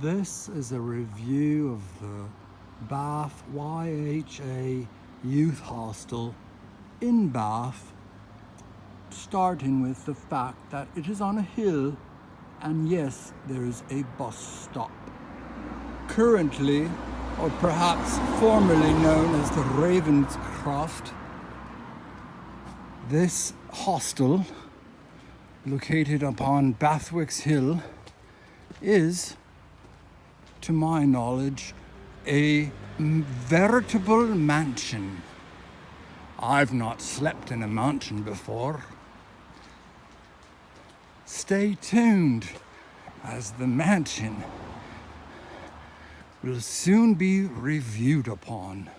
This is a review of the Bath YHA Youth Hostel in Bath, starting with the fact that it is on a hill and yes, there is a bus stop. Currently, or perhaps formerly known as the Ravenscroft, this hostel, located upon Bathwick's Hill, is, to my knowledge, a veritable mansion. I've not slept in a mansion before. Stay tuned, as the mansion will soon be reviewed upon.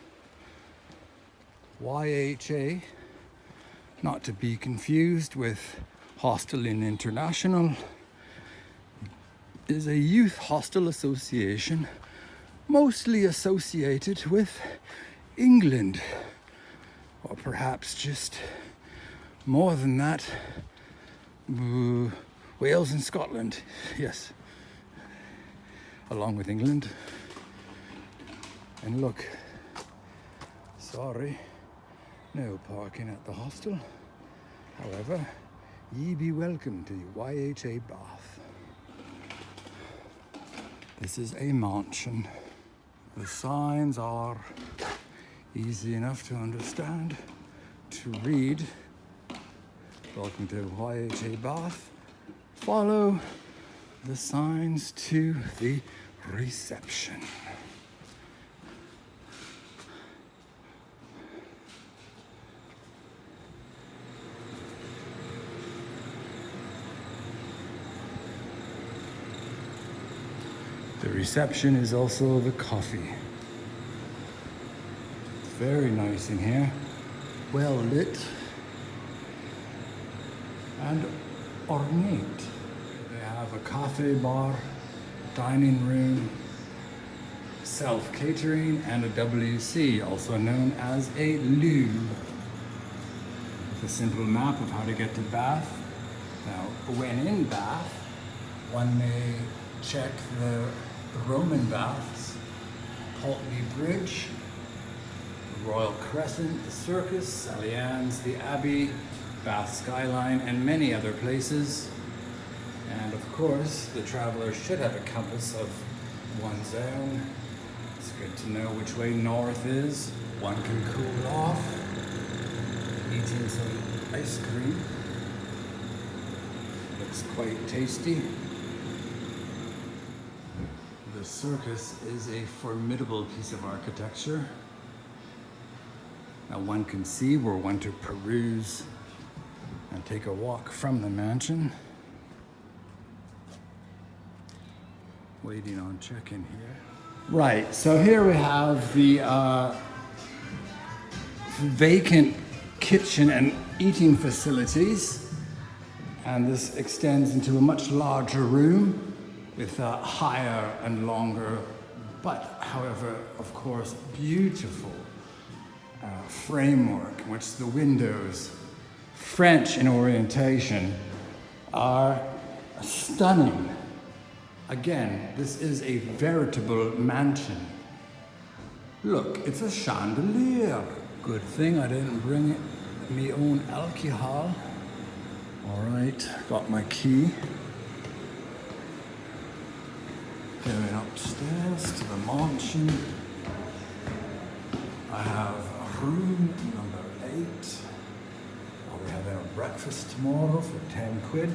YHA, not to be confused with Hostel Inn International, is a youth hostel association mostly associated with England, or perhaps just more than that, Wales and Scotland, yes, along with England. And look, sorry, no parking at the hostel. However, ye be welcome to YHA Bath. This is a mansion. The signs are easy enough to understand, to read. Welcome to YHA Bath. Follow the signs to the reception. The reception is also the coffee. It's very nice in here, well lit and ornate. They have a cafe bar, dining room, self-catering, and a WC, also known as a loo. With a simple map of how to get to Bath. Now, when in Bath, one may check the Roman baths, Pulteney Bridge, the Royal Crescent, the Circus, St. Anne's, the Abbey, Bath Skyline, and many other places. And of course, the traveler should have a compass of one's own. It's good to know which way north is. One can cool off, eating some ice cream. Looks quite tasty. The Circus is a formidable piece of architecture. Now one can see where one to peruse and take a walk from the mansion. Waiting on check-in here. Right, so here we have the vacant kitchen and eating facilities. And this extends into a much larger room with a higher and longer, but however, of course, beautiful framework in which the windows, French in orientation, are stunning. Again, this is a veritable mansion. Look, it's a chandelier. Good thing I didn't bring me own alcohol. All right, got my key. Going upstairs to the mansion. I have room number 8. I'll be having a breakfast tomorrow for 10 quid.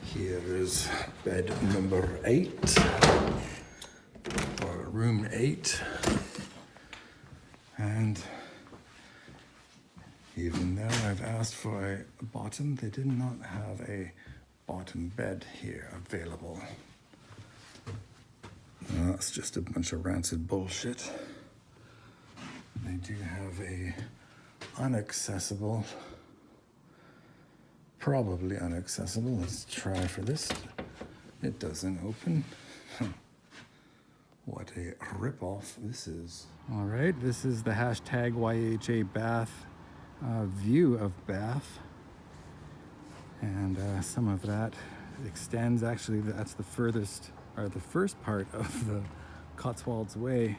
Here is bed number 8, or room 8. And even though I've asked for a bottom, they did not have a bottom bed here available. That's just a bunch of rancid bullshit. They do have a inaccessible, probably inaccessible. Let's try for this. It doesn't open. What a rip-off this is. All right, this is the hashtag YHA Bath view of Bath. And some of that extends, actually that's the furthest, or the first part of the Cotswolds Way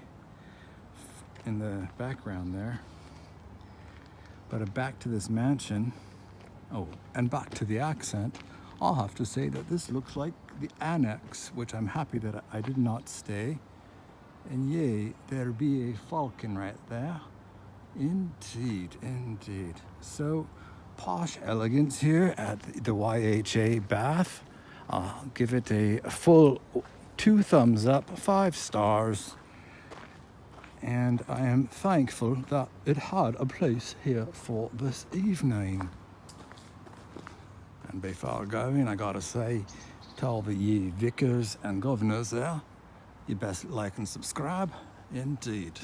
in the background there. But back to this mansion, oh, and back to the accent, I'll have to say that this looks like the annex, which I'm happy that I did not stay. And yea, there be a falcon right there. Indeed, indeed. So, posh elegance here at the YHA Bath. I'll give it a full 2 thumbs up, 5 stars. And I am thankful that it had a place here for this evening. And before going, I gotta say to all the ye vicars and governors there, you best like and subscribe. Indeed.